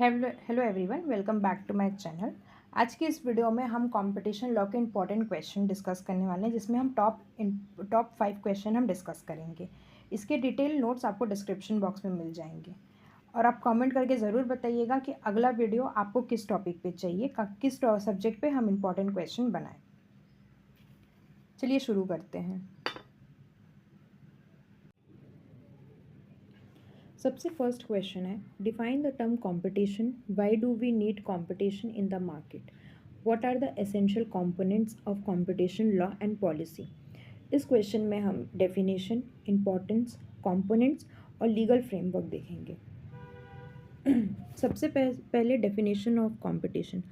Hello everyone, welcome back to my channel. आज की इस वीडियो में हम कंपटीशन लॉ के इंपॉर्टेंट क्वेश्चन डिस्कस करने वाले हैं, जिसमें हम टॉप 5 क्वेश्चन हम डिस्कस करेंगे। इसके डिटेल नोट्स आपको डिस्क्रिप्शन बॉक्स में मिल जाएंगे। और आप कमेंट करके ज़रूर बताइएगा कि अगला वीडियो आपको किस टॉपिक पे चाहिए, किस सब्जेक्ट पे हम इंपॉर्टेंट क्वेश्चन बनाएं। चलिए शुरू करते हैं। सबसे फर्स्ट क्वेश्चन है, define the term competition. Why do we need competition in the market? What are the essential components of competition law and policy? इस क्वेश्चन में हम डेफिनेशन, इम्पोर्टेंस, कंपोनेंट्स और लीगल फ्रेमवर्क देखेंगे। सबसे पहले definition of competition.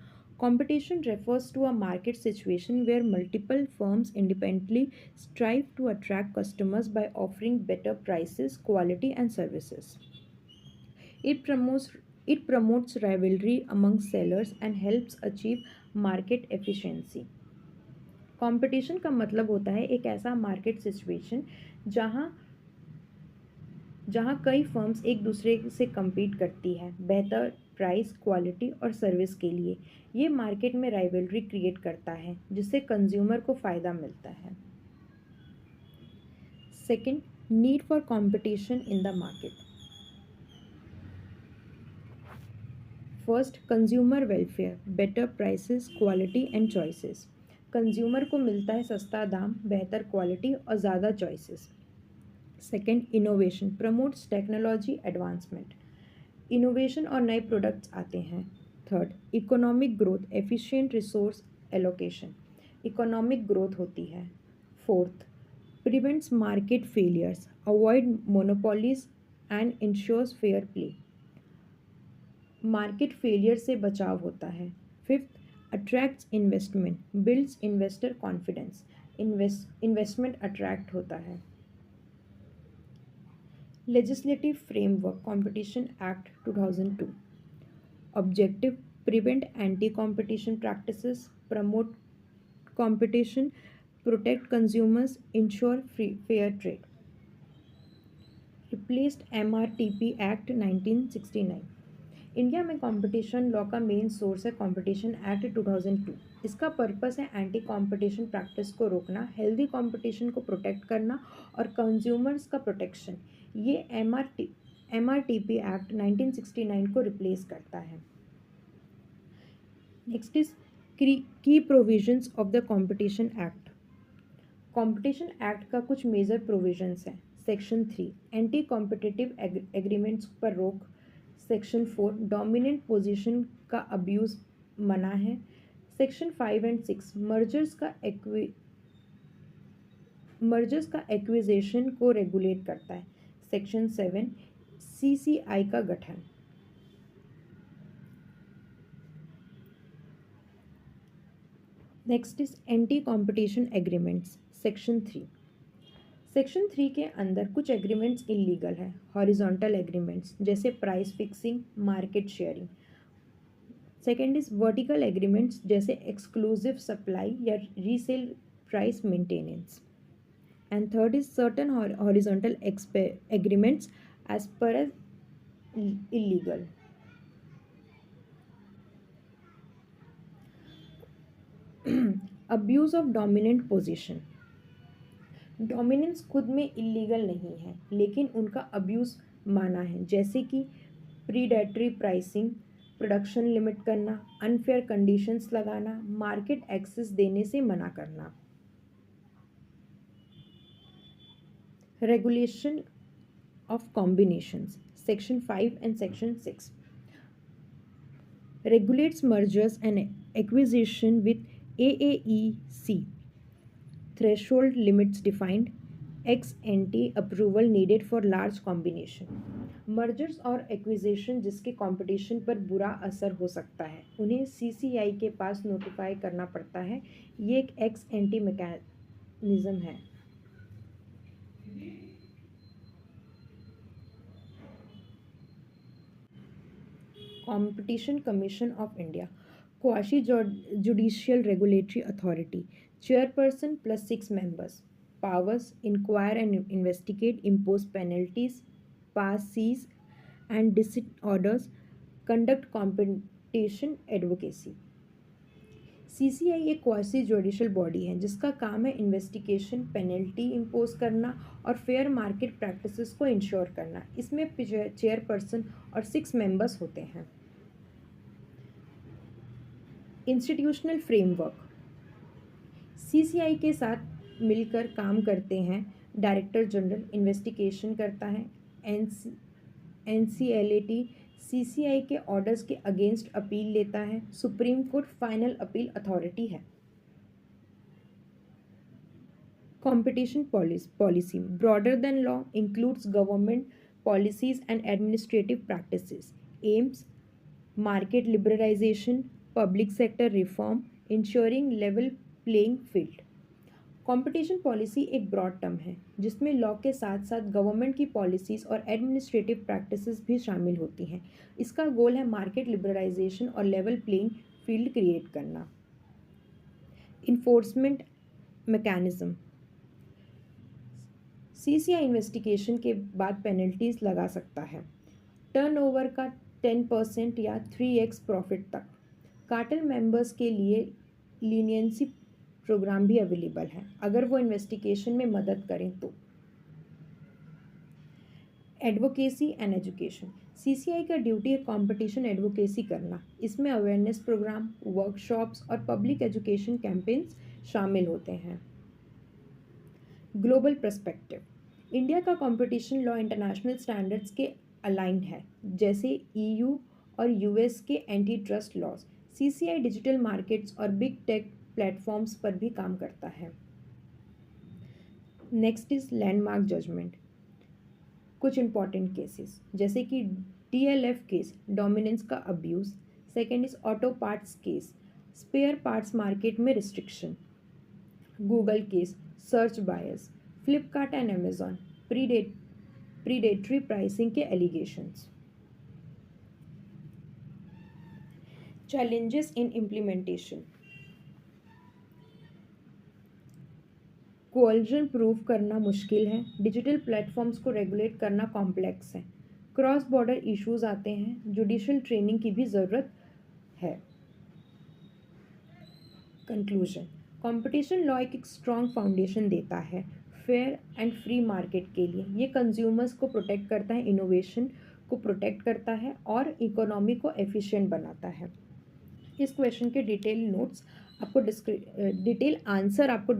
Competition refers to a market situation where multiple firms independently strive to attract customers by offering better prices, quality, and services. It promotes it promotes rivalry among sellers and helps achieve market efficiency. Competition का मतलब होता है एक ऐसा market situation जहां जहां कई firms एक दूसरे से कम्पीट करती है बेहतर प्राइस, क्वालिटी और सर्विस के लिए। ये मार्केट में राइवलरी क्रिएट करता है जिससे कंज्यूमर को फ़ायदा मिलता है। Second, need for competition in the market. First, consumer welfare, better prices, quality and choices. Consumer को मिलता है सस्ता दाम, बेहतर क्वालिटी और ज़्यादा choices. Second, innovation, promotes technology advancement. Innovation और नए प्रोडक्ट्स आते हैं. Third, economic growth, efficient resource allocation. Economic growth होती है. Fourth, prevents market failures, avoid monopolies and ensures fair play. Market failure से बचाव होता है. Fifth, attracts investment, builds investor confidence. Investment attract होता है. Legislative framework, competition Act 2002. Objective, prevent anti competition practices, promote competition, protect consumers, ensure fair trade. Replaced MRTP act 1969. India में competition law का main source है competition Act 2002. इसका purpose है anti competition practice को रोकना, healthy competition को protect करना और कंज्यूमर्स का प्रोटेक्शन. ये MRTP एक्ट 1969 को रिप्लेस करता है. नेक्स्ट इज की provisions of the Competition act. Competition act का कुछ मेजर प्रोविजंस हैं. सेक्शन 3, एंटी कॉम्पिटिटिव एग्रीमेंट्स पर रोक. सेक्शन 4, डोमिनेंट पोजीशन का अब्यूज़ मना है. सेक्शन 5 एंड 6, मर्जर्स का एक्विजिशन को रेगुलेट करता है. सेक्शन 7, CCI का गठन. Next is anti competition agreements. Section 3. Section 3 के अंदर कुछ एग्रीमेंट्स इलीगल हैं. हॉरिजॉन्टल एग्रीमेंट्स जैसे price fixing, market sharing. Second is vertical agreements जैसे एक्सक्लूसिव सप्लाई या resale price maintenance. And third is certain horizontal agreements as per se illegal. Abuse of dominant position. Dominance खुद में illegal नहीं है, लेकिन उनका abuse माना है, जैसे कि प्रीडेटरी प्राइसिंग, प्रोडक्शन लिमिट करना, अनफेयर कंडीशंस लगाना, मार्केट एक्सेस देने से मना करना. Regulation of combinations. Section 5 and section 6 regulates mergers and acquisition with AAEC. Threshold limits defined. Ex ante approval needed for large combination. Mergers और acquisition जिसके competition पर बुरा असर हो सकता है, उन्हें CCI के पास नोटिफाई करना पड़ता है. ये एक एक्स एंटी मैकेनिज्म है. Competition Commission of India, quasi-judicial regulatory authority, chairperson plus 6 members. Powers: inquire and investigate, impose penalties, pass cease and desist orders, conduct competition advocacy. CCI एक क्वासी जुडिशल बॉडी है जिसका काम है investigation, penalty impose करना और fair market practices को ensure करना। इसमें चेयरपर्सन और 6 मेंबर्स होते हैं। Institutional framework. सीसीआई के साथ मिलकर काम करते हैं डायरेक्टर जनरल, इन्वेस्टिगेशन करता है एनसीएलएटी, सीसीआई के ऑर्डर्स के अगेंस्ट अपील लेता है, Supreme court final appeal authority है। Competition policy, broader than law, includes government policies and administrative practices, aims market liberalization, public sector reform, ensuring level playing field। Competition policy एक broad term है जिसमें law के साथ साथ government की policies और administrative practices भी शामिल होती हैं। इसका गोल है मार्केट लिबरलाइजेशन और लेवल प्लेइंग फील्ड क्रिएट करना। Enforcement mechanism. सीसीआई इन्वेस्टिगेशन के बाद पेनल्टीज लगा सकता है, टर्नओवर का 10% या 3x प्रॉफिट तक। कार्टेल मेंबर्स के लिए लीनियंसी प्रोग्राम भी अवेलेबल है अगर वो इन्वेस्टिगेशन में मदद करें तो। Advocacy and education. सीसीआई का ड्यूटी है कंपटीशन एडवोकेसी करना। इसमें अवेयरनेस प्रोग्राम, वर्कशॉप्स और पब्लिक एजुकेशन कैंपेन्स शामिल होते हैं। Global perspective. इंडिया का कंपटीशन लॉ इंटरनेशनल स्टैंडर्ड्स के अलाइंड है, जैसे ईयू और यूएस के anti trust laws. CCI digital markets और बिग टेक प्लेटफॉर्म्स पर भी काम करता है। Next is landmark judgment. कुछ इंपॉर्टेंट केसेस जैसे कि डीएलएफ केस, डोमिनेंस का abuse. Second is auto parts case, spare parts market में restriction. Google case, search bias. Flipkart and Amazon, predatory pricing के allegations. Challenges in implementation. Collusion prove करना मुश्किल है, digital platforms को regulate करना कॉम्प्लेक्स है, cross border issues आते हैं, जुडिशल ट्रेनिंग की भी ज़रूरत है। कंक्लूजन। कंपटीशन लॉ एक स्ट्रॉन्ग फाउंडेशन देता है फेयर एंड फ्री मार्केट के लिए। ये कंज्यूमर्स को प्रोटेक्ट करता है, इनोवेशन को प्रोटेक्ट करता है और इकोनॉमी को एफिशिएंट बनाता है। इस क्वेश्चन के डिटेल नोट्स आपको डिटेल आंसर आपको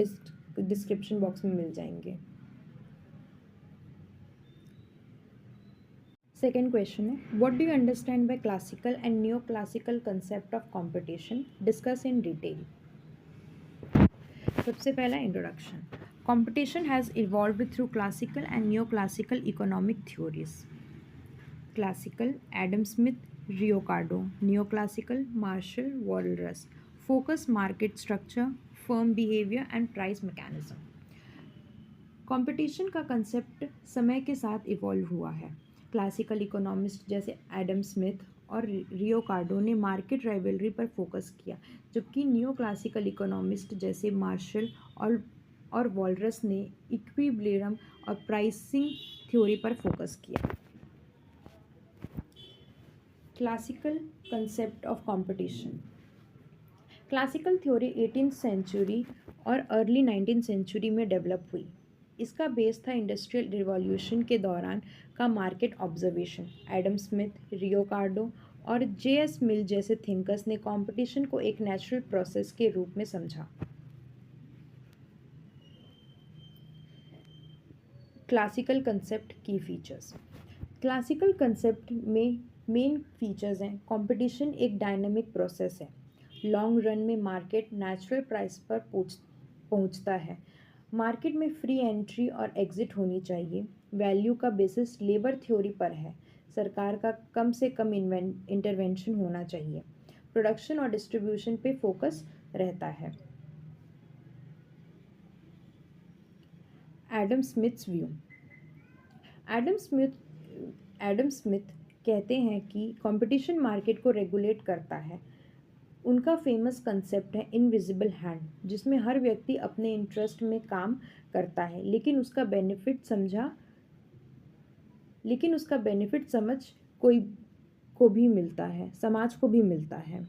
डिस्क्रिप्शन बॉक्स में मिल जाएंगे। सेकेंड क्वेश्चन है, what do you understand by classical and neo classical concept of competition, discuss in detail. सबसे पहला introduction. Competition has evolved through classical and neo classical economic theories. Classical, Adam Smith, Ricardo. Neo classical, Marshall, Walras. Focus market structure, firm behaviour and price mechanism. Competition का concept समय के साथ evolve हुआ है। Classical economist जैसे Adam Smith और Ricardo ने market rivalry पर फोकस किया, जबकि न्यू क्लासिकल इकोनॉमिस्ट जैसे मार्शल और वॉलरस ने इक्विलिब्रियम और प्राइसिंग थ्योरी पर फोकस किया। Classical concept of competition. Classical theory 18th century और अर्ली 19th सेंचुरी में डेवलप हुई। इसका बेस था इंडस्ट्रियल रिवॉल्यूशन के दौरान का market observation. Adam Smith, Ricardo और जेएस मिल जैसे थिंकर्स ने कंपटीशन को एक नेचुरल प्रोसेस के रूप में समझा। क्लासिकल कंसेप्ट की फीचर्स। क्लासिकल कंसेप्ट में मेन फीचर्स हैं, कंपटीशन एक डायनामिक प्रोसेस है, लॉन्ग रन में मार्केट नेचुरल प्राइस पर पहुंचता है, मार्केट में फ्री एंट्री और एग्जिट होनी चाहिए, वैल्यू का बेसिस लेबर थ्योरी पर है, सरकार का कम से कम इंटरवेंशन होना चाहिए, प्रोडक्शन और डिस्ट्रीब्यूशन पे फोकस रहता है। Adam Smiths view. Adam Smith कहते हैं कि कंपटीशन मार्केट को रेगुलेट करता है। उनका फेमस कंसेप्ट है इनविजिबल हैंड, जिसमें हर व्यक्ति अपने इंटरेस्ट में काम करता है, लेकिन उसका बेनिफिट समझ को भी मिलता है, समाज को भी मिलता है।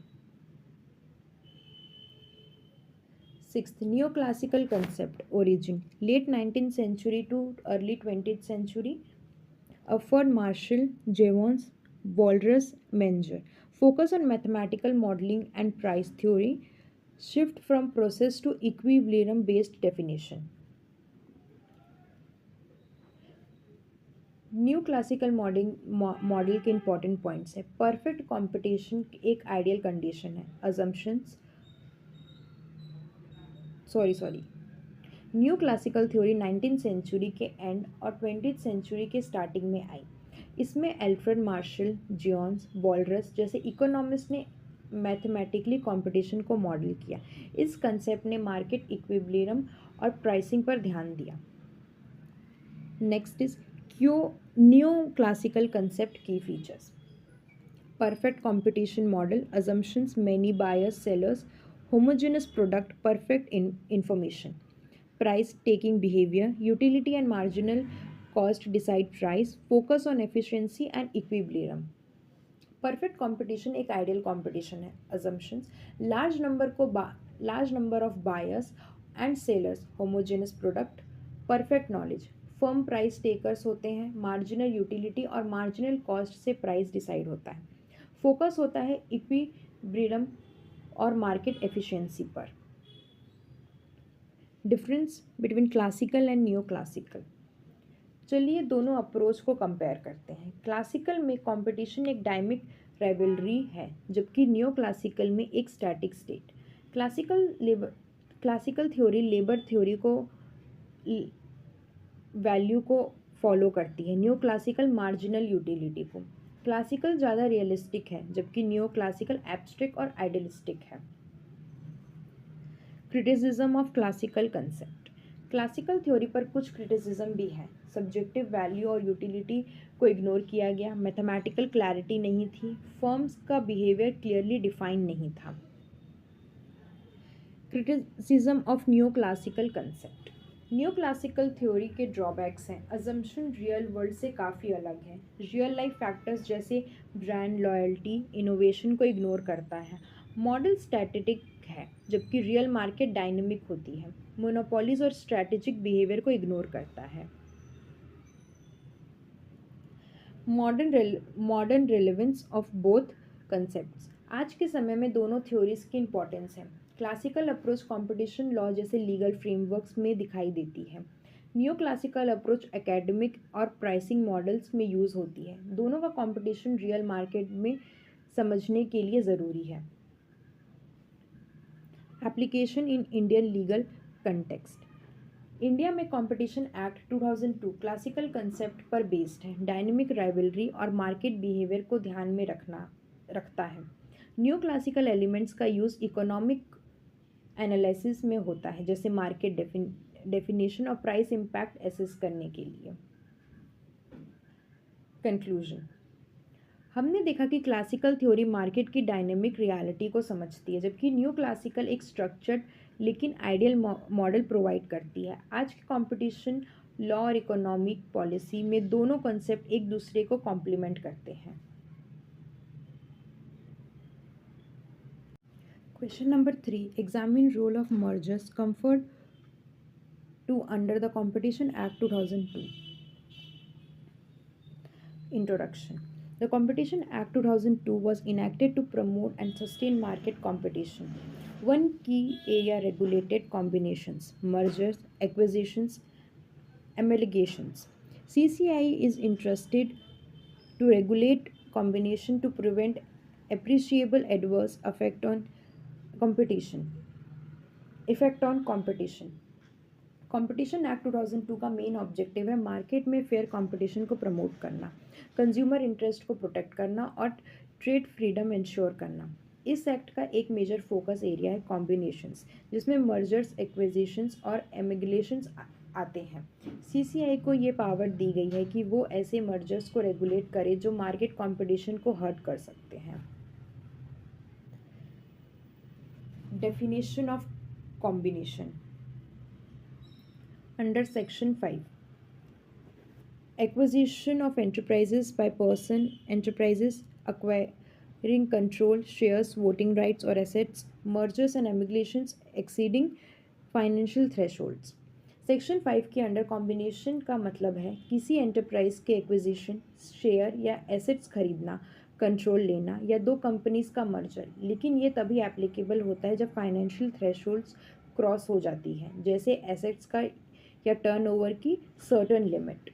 Sixth, new classical concept origin late 19th century to early 20th century. Upward Marshall, Jevons, Walras, Menger. Focus on mathematical modeling and price theory. Shift from process to equilibrium based definition. New classical model के important points है। Perfect competition एक ideal condition है। Assumptions sorry new classical theory 19th century के end और 20th century के starting में आई। इसमें एल्फ्रेड मार्शल, जियोन्स, वॉलरस जैसे इकोनॉमिस्ट ने मैथमेटिकली कंपटीशन को मॉडल किया। इस कंसेप्ट ने मार्केट इक्विलिब्रियम और प्राइसिंग पर ध्यान दिया। Next is new classical concept की features. Perfect competition model, assumptions, many buyers, sellers, homogeneous product, perfect information, price taking behavior, utility and marginal cost decide price, focus on efficiency and equilibrium. Perfect competition एक ideal competition है। assumptions, large number of buyers and sellers, homogeneous product, perfect knowledge, firm price takers होते हैं, marginal utility और marginal cost से price decide होता है। Focus होता है इक्विलिब्रियम और मार्केट एफिशिएंसी पर। Difference between classical and new classical. चलिए दोनों अप्रोच को कंपेयर करते हैं। क्लासिकल में कंपटीशन एक डायनामिक राइवलरी है, जबकि न्यू क्लासिकल में एक static state. Classical theory labour theory को वैल्यू को फॉलो करती है, न्यू क्लासिकल मार्जिनल यूटिलिटी को। क्लासिकल ज़्यादा रियलिस्टिक है, जबकि न्यू क्लासिकल एब्स्ट्रैक्ट और आइडियलिस्टिक है। Criticism of classical concept. Classical theory पर कुछ क्रिटिसिज्म भी है। सब्जेक्टिव वैल्यू और यूटिलिटी को इग्नोर किया गया, मैथमेटिकल क्लैरिटी नहीं थी, फर्म्स का बिहेवियर क्लियरली डिफाइन नहीं था। Criticism of new classical concept. New classical theory के ड्रॉबैक्स हैं। अजम्पशन रियल वर्ल्ड से काफ़ी अलग है। रियल लाइफ फैक्टर्स जैसे ब्रांड लॉयल्टी, इनोवेशन को इग्नोर करता है। मॉडल स्टैटिक है, जबकि रियल मार्केट डायनेमिक होती है। मोनोपोलीज और स्ट्रैटेजिक बिहेवियर को इग्नोर करता है। Modern relevance of both concepts. आज के समय में दोनों थ्योरीज की इंपॉर्टेंस है। क्लासिकल अप्रोच कंपटीशन लॉ जैसे लीगल फ्रेमवर्क्स में दिखाई देती है। न्यू क्लासिकल अप्रोच एकेडमिक और प्राइसिंग मॉडल्स में यूज़ होती है। दोनों का कंपटीशन रियल मार्केट में समझने के लिए ज़रूरी है। Application in Indian legal context. India में कंपटीशन एक्ट 2002 क्लासिकल कंसेप्ट पर बेस्ड है। डायनेमिक राइवलरी और मार्केट बिहेवियर को ध्यान में रखता है। न्यू क्लासिकल एलिमेंट्स का यूज़ इकोनॉमिक एनालिसिस में होता है, जैसे मार्केट डेफिनेशन और प्राइस इम्पैक्ट एसेस करने के लिए। कंक्लूजन। हमने देखा कि क्लासिकल थ्योरी मार्केट की डायनेमिक रियलिटी को समझती है, जबकि न्यू क्लासिकल एक स्ट्रक्चर्ड लेकिन आइडियल मॉडल प्रोवाइड करती है। आज के कंपटीशन लॉ और इकोनॉमिक पॉलिसी में दोनों कॉन्सेप्ट एक दूसरे को कॉम्प्लीमेंट करते हैं। Question number 3, examine role of mergers comfort to under the Competition Act 2002। Introduction. The Competition Act 2002 was enacted to promote and sustain market competition. One key area regulated combinations, mergers, acquisitions, amalgamations. CCI is entrusted to regulate combination to prevent appreciable adverse effect on competition. Competition Act 2002 का main objective है market में fair competition को promote करना, consumer interest को protect करना और trade freedom ensure करना। इस एक्ट का एक मेजर फोकस एरिया है कॉम्बिनेशंस, जिसमें मर्जर्स, एक्विजिशंस और एमिग्रेशंस आते हैं। सीसीआई को ये पावर दी गई है कि वो ऐसे मर्जर्स को रेगुलेट करे जो मार्केट कंपटीशन को हर्ट कर सकते हैं। Definition of combination under section 5, acquisition of enterprises by enterprises acquiring control, shares, voting rights or assets, mergers and amalgamations exceeding financial thresholds. Section 5 के अंडर कॉम्बिनेशन का मतलब है किसी एंटरप्राइज के एक्विजिशन, शेयर या एसेट्स खरीदना, कंट्रोल लेना या दो कंपनीज का मर्जर। लेकिन ये तभी एप्लीकेबल होता है जब फाइनेंशियल थ्रेशोल्ड्स क्रॉस हो जाती है, जैसे एसेट्स का या टर्नओवर की certain limit.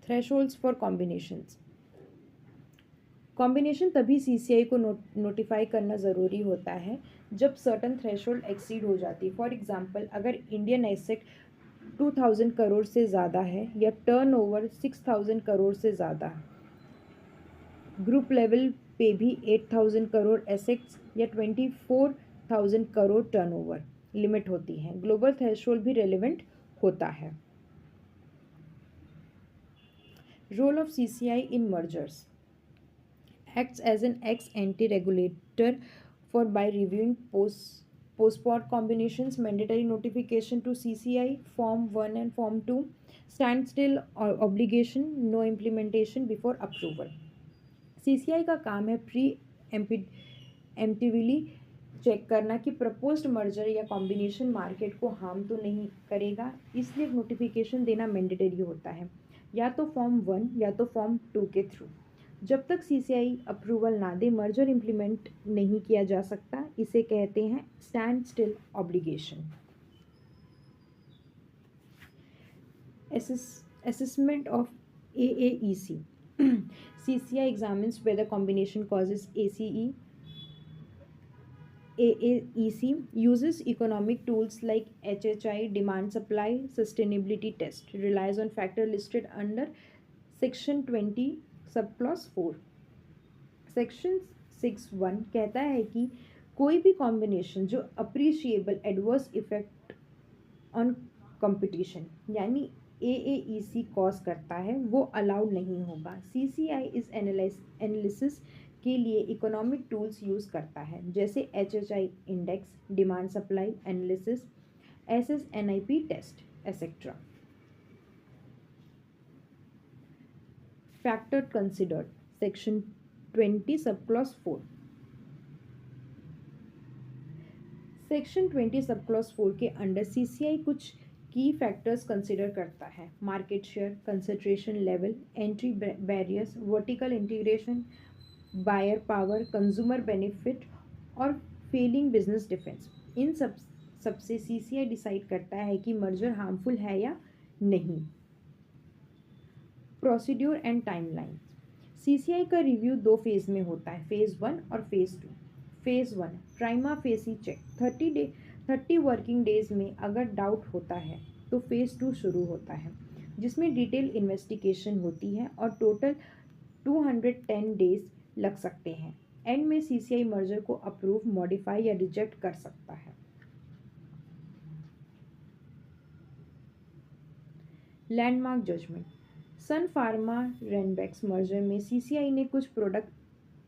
Thresholds for combinations. Combination तभी सीसीआई को नोटिफाई करना ज़रूरी होता है जब सर्टन थ्रेशोल्ड एक्सीड हो जाती है। फॉर एग्जांपल, अगर इंडियन एसेट 2000 करोड़ से ज़्यादा है या टर्नओवर 6000 करोड़ से ज़्यादा है, ग्रुप लेवल पे भी 8000 करोड़ एसेट्स या 24000 करोड़ टर्नओवर लिमिट होती है। ग्लोबल थ्रेशोल्ड भी रेलिवेंट होता है। Role of CCI in mergers. Acts as an ex-ante regulator for by reviewing post-spot combinations, mandatory notification to CCI, Form 1 and Form 2, standstill obligation, no implementation before approval. CCI का काम है एम्प्टिवली check करना कि proposed merger या combination market को harm तो नहीं करेगा, इसलिए नोटिफिकेशन देना मैंडेटरी होता है, या तो फॉर्म 1 या तो फॉर्म 2 के थ्रू। जब तक सीसीआई अप्रूवल ना दे मर्जर इम्प्लीमेंट नहीं किया जा सकता। इसे कहते हैं stand still obligation. Assessment of AAEC. CCI examines whether combination causes ACE. AAEC uses economic tools like HHI, demand supply, sustainability test, relies on factor listed under Section 20 sub clause 4। Section 6(1) कहता है कि कोई भी combination जो appreciable adverse effect on competition यानी AAEC cause करता है वो अलाउड नहीं होगा। CCI इस एनालिसिस के लिए इकोनॉमिक टूल्स यूज़ करता है, जैसे HHI index, demand supply analysis, SSNIP test etcetera. Factor considered, Section 20 subclause 4। Section 20 subclause 4 के अंडर CCI कुछ की फैक्टर्स कंसिडर करता है। Market share, concentration level, entry barriers, vertical integration, buyer power, consumer benefit और failing business defence. इन सबसे CCI decide करता है कि मर्जर हार्मफुल है या नहीं। Procedure and timeline. CCI का रिव्यू 2 फेज़ में होता है, फेज़ 1 और phase 2। Phase 1 prima facie check, 30 working days में अगर डाउट होता है तो फेज़ 2 शुरू होता है, जिसमें डिटेल इन्वेस्टिगेशन होती है और टोटल 210 डेज लग सकते हैं। एंड में CCI मर्जर को अप्रूव, मॉडिफाई या रिजेक्ट कर सकता है। Landmark judgment. Sun Pharma Ranbaxy merger में CCI ने कुछ प्रोडक्ट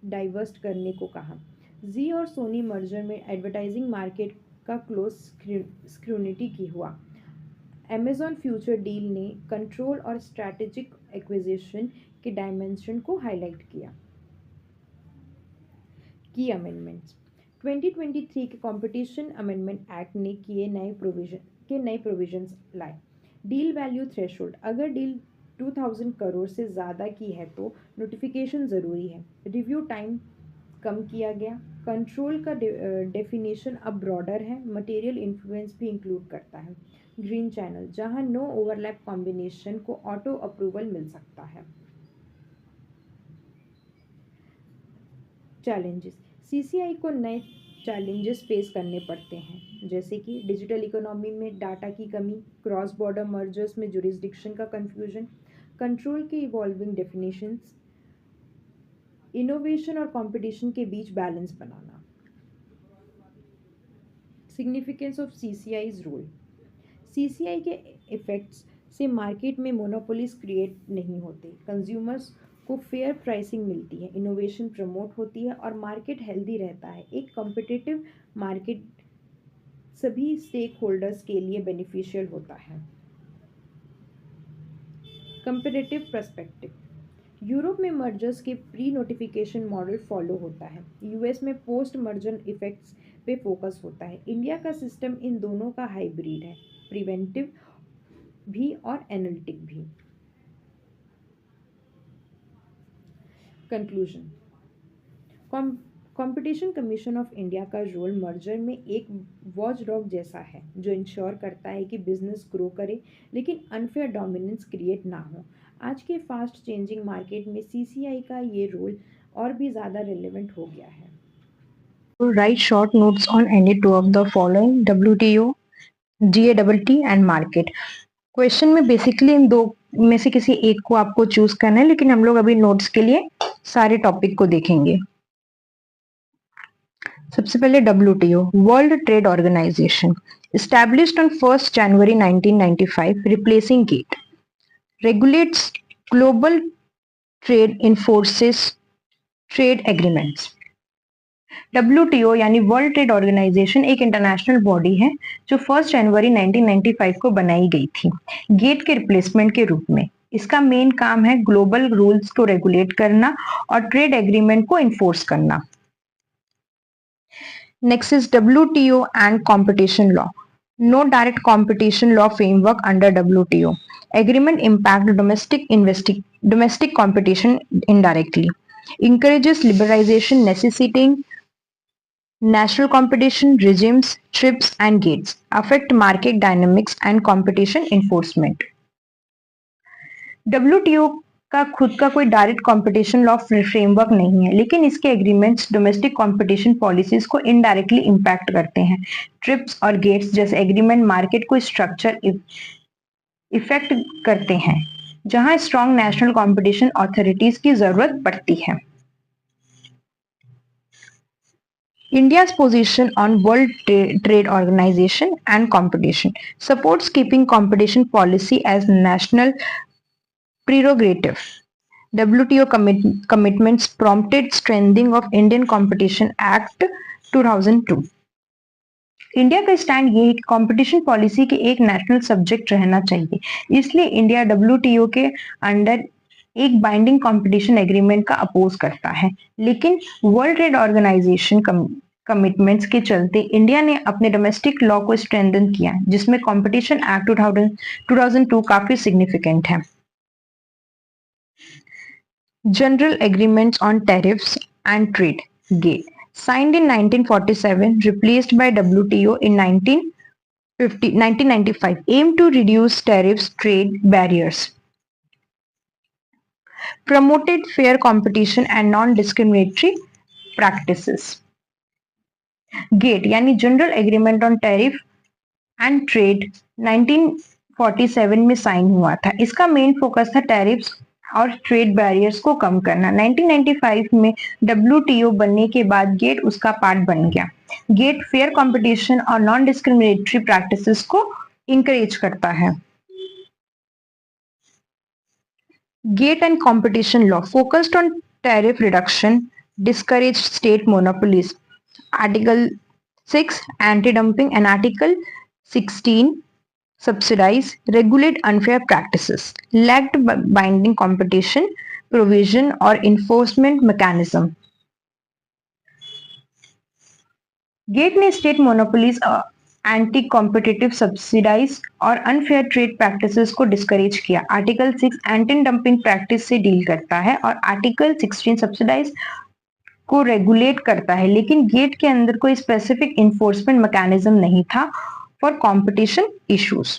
डाइवर्स्ट करने को कहा। जी और सोनी मर्जर में एडवर्टाइजिंग मार्केट का क्लोज स्क्रूनिटी की हुआ। अमेजॉन फ्यूचर डील ने कंट्रोल और स्ट्रैटेजिक एक्विजिशन के डायमेंशन को हाईलाइट किया। की अमेंडमेंट्स। 2023 के कंपटीशन अमेंडमेंट एक्ट ने नए प्रोविजंस लाए। डील वैल्यू थ्रेशोल्ड, अगर डील 2000 करोड़ से ज़्यादा की है तो नोटिफिकेशन ज़रूरी है। रिव्यू टाइम कम किया गया। कंट्रोल का डेफिनेशन अब ब्रॉडर है, मटेरियल इन्फ्लुएंस भी इंक्लूड करता है। ग्रीन चैनल, जहां नो ओवरलैप कॉम्बिनेशन को ऑटो अप्रूवल मिल सकता है। चैलेंजेस। CCI को नए चैलेंजेस फेस करने पड़ते हैं, जैसे कि डिजिटल इकोनॉमी में डाटा की कमी, क्रॉस बॉर्डर मर्जर्स में जुरिस्डिक्शन का कंफ्यूजन, कंट्रोल के इवॉल्विंग डेफिनेशंस, इनोवेशन और कंपटीशन के बीच बैलेंस बनाना। Significance of CCI's role. CCI के इफेक्ट्स से मार्केट में मोनोपोलीज क्रिएट नहीं होते, कंज्यूमर्स को फेयर प्राइसिंग मिलती है, इनोवेशन प्रमोट होती है और मार्केट हेल्दी रहता है। एक कॉम्पिटिटिव मार्केट सभी स्टेक होल्डर्स के लिए बेनिफिशियल होता है। Comparative perspective. यूरोप में मर्जर्स के प्री नोटिफिकेशन मॉडल फॉलो होता है। यूएस में पोस्ट मर्जर इफेक्ट्स पे फोकस होता है। इंडिया का सिस्टम इन दोनों का हाइब्रिड है, प्रिवेंटिव भी और एनालिटिक भी। Conclusion. Competition commission of India का रोल मर्जर में एक वॉचडॉग जैसा है, जो इंश्योर करता है कि बिजनेस ग्रो करे लेकिन अनफेयर डोमिनेंस क्रिएट ना हो। आज के फास्ट चेंजिंग मार्केट में सीसीआई का ये रोल और भी ज़्यादा रिलेवेंट हो गया है। Write short notes on any two of the following: WTO, GATT and market. Question में बेसिकली इन दो में से किसी एक को आपको चूज करना है, लेकिन हम लोग अभी नोट्स के लिए सारे टॉपिक को देखेंगे। सबसे पहले WTO, World Trade Organization, established on 1st January 1995, replacing GATT, regulates global trade, enforces trade agreements. WTO यानी वर्ल्ड ट्रेड ऑर्गेनाइजेशन एक इंटरनेशनल बॉडी है जो 1 जनवरी 1995 को बनाई गई थी गेट के रिप्लेसमेंट के रूप में। इसका मेन काम है ग्लोबल रूल्स को रेगुलेट करना और ट्रेड एग्रीमेंट को इन्फोर्स करना। Next is WTO and competition law. No direct competition law framework under WTO. Agreement impact domestic competition indirectly. Encourages liberalization necessitating national competition regimes, TRIPS and GATS affect market dynamics and competition enforcement. WTO का खुद का कोई direct competition law framework नहीं है, लेकिन इसके agreements domestic competition policies को indirectly impact करते हैं। ट्रिप्स और गेट्स जैसे एग्रीमेंट मार्केट को स्ट्रक्चर इफेक्ट करते हैं, जहां स्ट्रॉन्ग नेशनल कंपटीशन अथॉरिटीज की जरूरत पड़ती है। India's position on World Trade Organization and competition supports keeping competition policy as national prerogative. WTO commitments prompted strengthening of Indian Competition Act 2002. India का stand ये है कि कंपटीशन पॉलिसी के एक नेशनल सब्जेक्ट रहना चाहिए, इसलिए इंडिया WTO के अंडर एक बाइंडिंग कंपटीशन एग्रीमेंट का अपोज करता है। लेकिन वर्ल्ड ट्रेड ऑर्गेनाइजेशन कमिटमेंट्स के चलते इंडिया ने अपने डोमेस्टिक लॉ को स्ट्रेंथन किया, जिसमें कंपटीशन एक्ट 2002 काफी सिग्निफिकेंट है। General Agreements on Tariffs and Trade GATT signed in 1947, replaced by WTO in 1995, aim to reduce tariffs, trade barriers, promoted fair competition and non-discriminatory practices. GATT यानी general agreement on tariff and trade 1947 में sign हुआ था। इसका main focus था tariffs और trade barriers को कम करना। 1995 में WTO बनने के बाद गेट उसका पार्ट बन गया। गेट फेयर कंपटीशन और नॉन डिस्क्रिमिनेटरी प्रैक्टिसेस को इंकरेज करता है। GATT and competition law focused on tariff reduction, discourage state monopolies. Article 6 anti dumping and article 16 subsidize, regulate unfair practices, lacked binding competition provision or enforcement mechanism. GATT ने state monopolies, anti competitive subsidise और unfair trade practices को discourage किया। Article 6 anti dumping practice से deal करता है और article 16 subsidise को regulate करता है, लेकिन गेट के अंदर कोई स्पेसिफिक इन्फोर्समेंट मैकेनिज्म नहीं था for competition issues.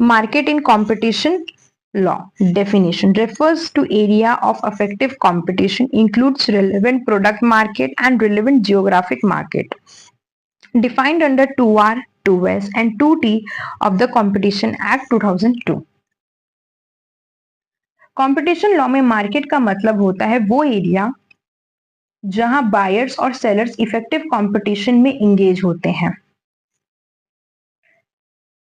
Market in competition law definition refers to area of effective competition, includes relevant product market and relevant geographic market, defined under 2R, 2S and 2T of the Competition Act 2002. Competition law में market का मतलब होता है वो area जहां buyers और sellers effective competition में engage होते हैं।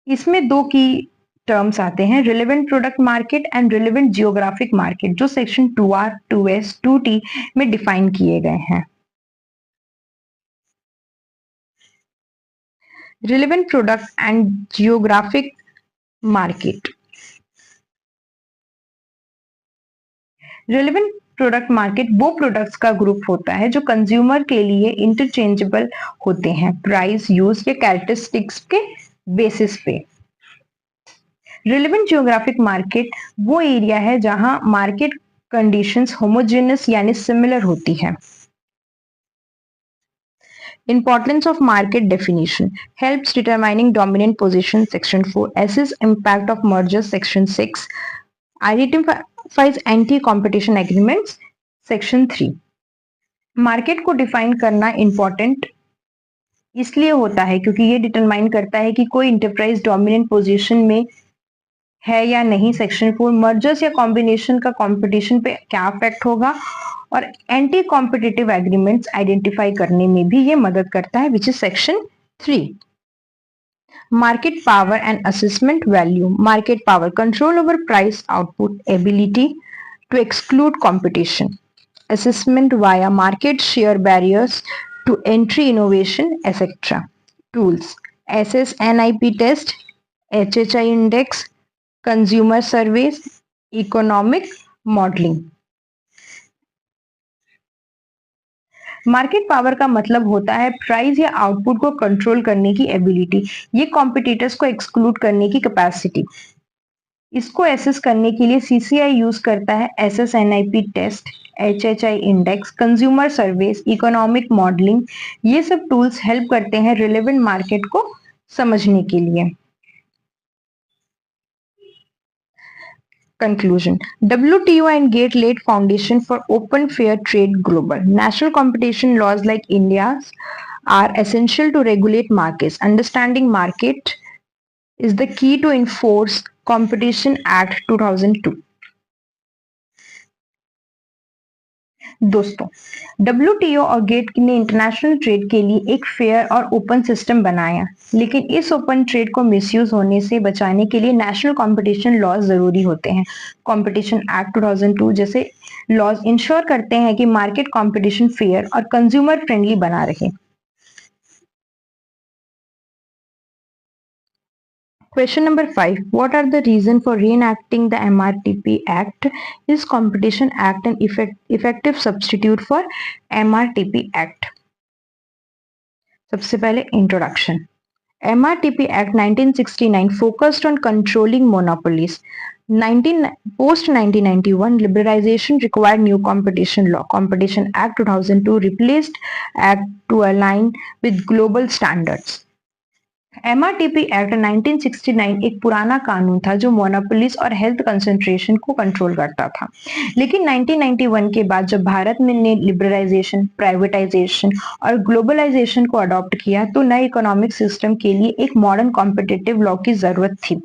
इसमें दो की टर्म्स आते हैं, relevant product market and relevant geographic market, जो सेक्शन 2R, 2S, 2T में डिफाइन किए गए हैं। Relevant product and geographic market relevant product market वो प्रोडक्ट्स का ग्रुप होता है जो कंज्यूमर के लिए इंटरचेंजेबल होते हैं प्राइस, यूज या कैरेक्टरिस्टिक्स के बेसिस पे। रिलेवेंट जियोग्राफिक मार्केट वो एरिया है जहां मार्केट कंडीशंस होमोजेनस यानी सिमिलर होती है। Importance of market definition helps determining dominant position section 4, assess impact of mergers section 6, identifies anti-competition agreements section 3। Market को डिफाइन करना इंपॉर्टेंट इसलिए होता है क्योंकि ये डिटरमाइन करता है कि कोई इंटरप्राइज डोमिनेंट पोजीशन में है या नहीं। सेक्शन 4 मर्जर्स या कॉम्बिनेशन का कंपटीशन पे क्या इफेक्ट होगा और एंटी कॉम्पिटिटिव एग्रीमेंट्स आइडेंटिफाई करने में भी ये मदद करता है, which is section 3। Market power and assessment value. Market power, control over price, output, ability to exclude competition. Assessment via market share, barriers to entry, innovation, etc. Tools: SS NIP test, HHI index, consumer surveys, economic modeling. Market power का मतलब होता है price या output को control करने की ability, ये competitors को एक्सक्लूड करने की कैपेसिटी। इसको एसेस करने के लिए सीसीआई यूज करता है SSNIP test, HHI index, consumer surveys, economic modelling. ये सब टूल्स हेल्प करते हैं रिलेवेंट मार्केट को समझने के लिए। Conclusion: WTO and GATT laid foundation for open fair trade global. National competition laws like India's are essential to regulate markets. Understanding market is the key to enforce Competition Act 2002. दोस्तों, WTO और gate ने international trade के लिए एक fair और open system बनाया, लेकिन इस ओपन ट्रेड को मिसयूज होने से बचाने के लिए नेशनल कंपटीशन लॉज जरूरी होते हैं। कंपटीशन एक्ट 2002 जैसे लॉज इंश्योर करते हैं कि मार्केट कंपटीशन फेयर और कंज्यूमर फ्रेंडली बना रहे। Question number 5. What are the reasons for reenacting the MRTP Act? Is Competition Act an effective substitute for MRTP Act? सबसे पहले introduction. MRTP Act 1969 focused on controlling monopolies. Post 1991 liberalization required new competition law. Competition Act 2002 replaced Act to align with global standards. MRTP act 1969 एक पुराना कानून था जो monopolies और health concentration को control करता था, लेकिन 1991 के बाद जब भारत ने लिबरलाइजेशन, प्राइवेटाइजेशन और ग्लोबलाइजेशन को अडॉप्ट किया तो नए इकोनॉमिक सिस्टम के लिए एक मॉडर्न कॉम्पिटिटिव लॉ की जरूरत थी।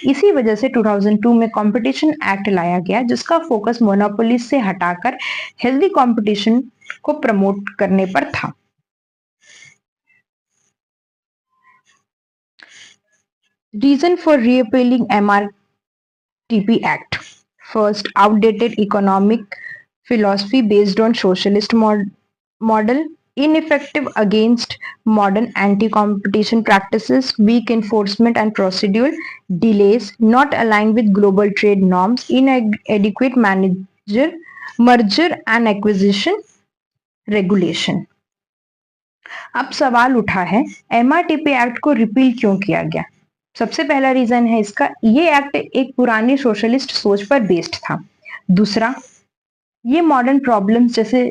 इसी वजह से 2002 में कॉम्पिटिशन एक्ट लाया गया जिसका फोकस मोनोपोलीज से हटाकर हेल्दी कॉम्पिटिशन को प्रमोट करने पर था। Reason for repealing MRTP Act. First, outdated economic philosophy based on socialist model, ineffective against modern anti-competition practices, weak enforcement and procedural delays, not aligned with global trade norms, inadequate merger and acquisition regulation. अब सवाल उठा है MRTP act को repeal क्यों किया गया। सबसे पहला रीजन है इसका, ये एक्ट एक पुरानी सोशलिस्ट सोच पर बेस्ड था। दूसरा, ये मॉडर्न प्रॉब्लम्स जैसे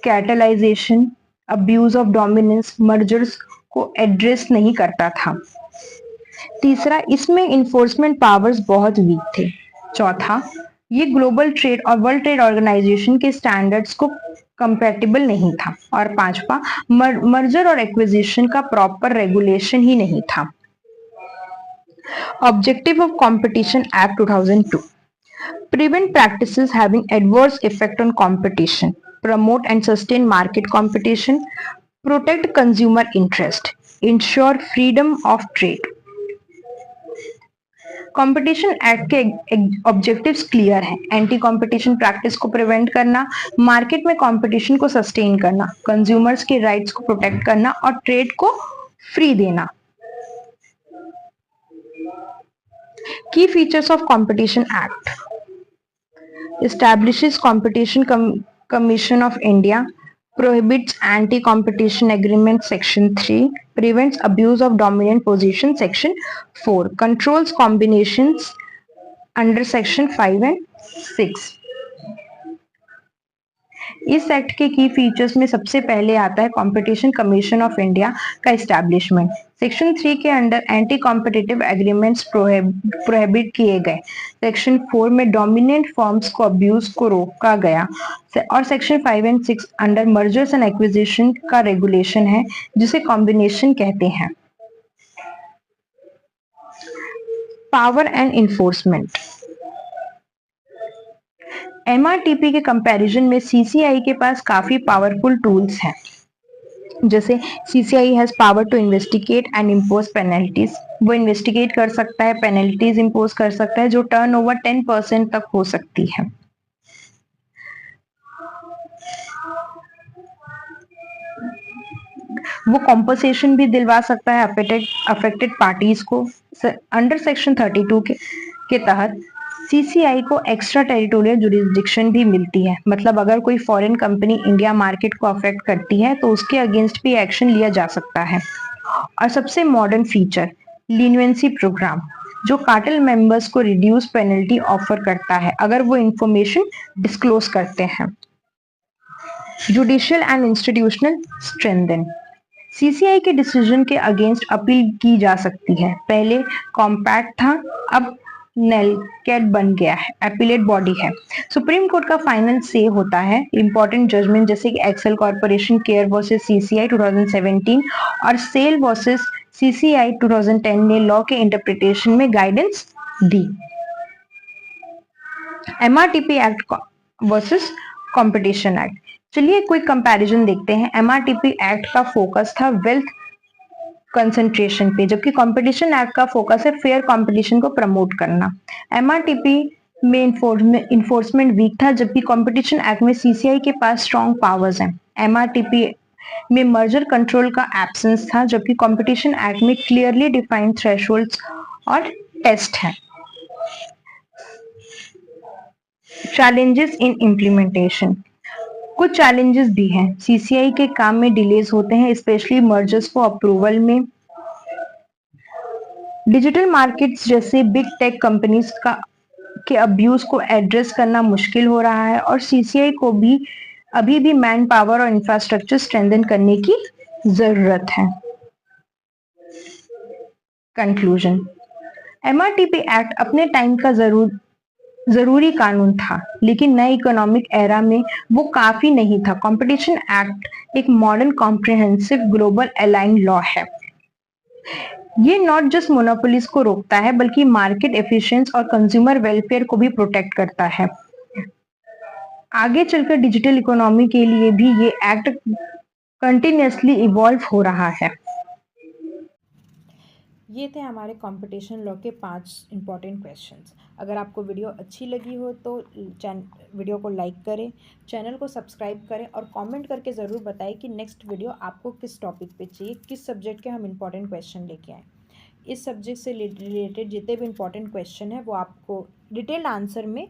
catalysation, abuse of dominance, mergers को एड्रेस नहीं करता था। तीसरा, इसमें इन्फोर्समेंट पावर्स बहुत वीक थे। चौथा, ये ग्लोबल ट्रेड और वर्ल्ड ट्रेड ऑर्गेनाइजेशन के स्टैंडर्ड्स को कंपैटिबल नहीं था। और पांचवा, मर्जर और एक्विजिशन का प्रॉपर रेगुलेशन ही नहीं था। Objective of Competition Act 2002: prevent practices having adverse effect on competition, promote and sustain market competition, protect consumer interest, ensure freedom of trade. Competition act के ऑब्जेक्टिव्स क्लियर हैं। Anti competition practice को prevent करना, market में competition को sustain करना, consumers के rights को protect करना और ट्रेड को फ्री देना। Key features of Competition Act. establishes Competition Commission of India, prohibits anti-competition agreement section 3, prevents abuse of dominant position section 4, controls combinations under section 5 and 6. इस act के की features में सबसे पहले आता है कंपटीशन कमीशन ऑफ इंडिया का establishment. Section 3 के under anti competitive agreements prohibit किए गए। सेक्शन 4 में डोमिनेंट फॉर्म्स को अब्यूज को रोका गया और section 5 and 6 under mergers and acquisition का रेगुलेशन है जिसे कॉम्बिनेशन कहते हैं। Power and enforcement. एमआरटीपी के कंपैरिजन में सीसीआई के पास काफी पावरफुल टूल्स हैं। जैसे CCI has power to investigate and impose penalties. वो इन्वेस्टिगेट कर सकता है, पेनल्टीज इम्पोज कर सकता है जो टर्नओवर 10% तक हो सकती है। वो कॉम्पनसेशन भी दिलवा सकता है अफेक्टेड पार्टीज को। अंडर सेक्शन 32 के तहत सीसीआई को एक्स्ट्रा टेरिटोरियल जुरिस्डिक्शन भी मिलती है। मतलब अगर कोई फॉरेन कंपनी इंडिया मार्केट को अफेक्ट करती है तो उसके अगेंस्ट भी एक्शन लिया जा सकता है। और सबसे मॉडर्न फीचर लीनियंसी प्रोग्राम, जो कार्टेल मेंबर्स को रिड्यूस पेनल्टी ऑफर करता है अगर वो इंफॉर्मेशन डिस्क्लोज करते हैं। Judicial and institutional strengthen. CCI के डिसीजन के अगेंस्ट अपील की जा सकती है। पहले कॉम्पैक्ट था, अब नेलकेट बन गया है, अपीलेट बॉडी है। सुप्रीम कोर्ट का फाइनल से होता है। इंपॉर्टेंट जजमेंट जैसे कि Excel corporation Care versus CCI 2017 और सेल वर्सेस सीसीआई 2010 ने लॉ के इंटरप्रिटेशन में गाइडेंस दी। MRTP act versus competition act. चलिए कोई कंपैरिजन देखते हैं। एमआरटीपी एक्ट का फोकस था वेल्थ कंसंट्रेशन पे, जबकि कंपटीशन एक्ट का फोकस है फेयर कंपटीशन को प्रमोट करना। एमआरटीपी में इन्फोर्समेंट वीक था, जबकि कंपटीशन एक्ट में सीसीआई के पास स्ट्रॉन्ग पावर्स हैं। एमआरटीपी में मर्जर कंट्रोल का एब्सेंस था, जबकि कंपटीशन एक्ट में क्लियरली डिफाइंड थ्रेशोल्ड्स और टेस्ट है। Challenges in implementation. कुछ चैलेंजेस भी हैं। सीसीआई के काम में डिलेज होते हैं, स्पेशली मर्जर्स को अप्रूवल में। डिजिटल मार्केट्स जैसे बिग टेक कंपनीज के अब्यूज को एड्रेस करना मुश्किल हो रहा है और सीसीआई को भी अभी भी मैन पावर और इंफ्रास्ट्रक्चर स्ट्रेंथन करने की जरूरत है। कंक्लूजन। एमआरटीपी एक्ट अपने टाइम का जरूरी कानून था, लेकिन नए इकोनॉमिक एरा में वो काफी नहीं था। कंपटीशन एक्ट एक modern comprehensive global align law है। ये नॉट जस्ट मोनोपोलीज को रोकता है बल्कि मार्केट एफिशिएंसी और कंज्यूमर वेलफेयर को भी प्रोटेक्ट करता है। आगे चलकर डिजिटल इकोनॉमी के लिए भी ये एक्ट कंटिन्यूअसली इवॉल्व हो रहा है। ये थे हमारे कंपटीशन लॉ के 5 इंपॉर्टेंट क्वेश्चंस। अगर आपको वीडियो अच्छी लगी हो तो वीडियो को लाइक करें, चैनल को सब्सक्राइब करें और कमेंट करके ज़रूर बताएं कि नेक्स्ट वीडियो आपको किस टॉपिक पे चाहिए, किस सब्जेक्ट के हम इंपॉर्टेंट क्वेश्चन लेके आएँ। इस सब्जेक्ट से रिलेटेड जितने भी इंपॉर्टेंट क्वेश्चन है वो आपको डिटेल्ड आंसर में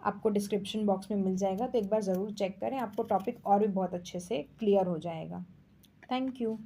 आपको डिस्क्रिप्शन बॉक्स में मिल जाएगा, तो एक बार ज़रूर चेक करें, आपको टॉपिक और भी बहुत अच्छे से क्लियर हो जाएगा। Thank you.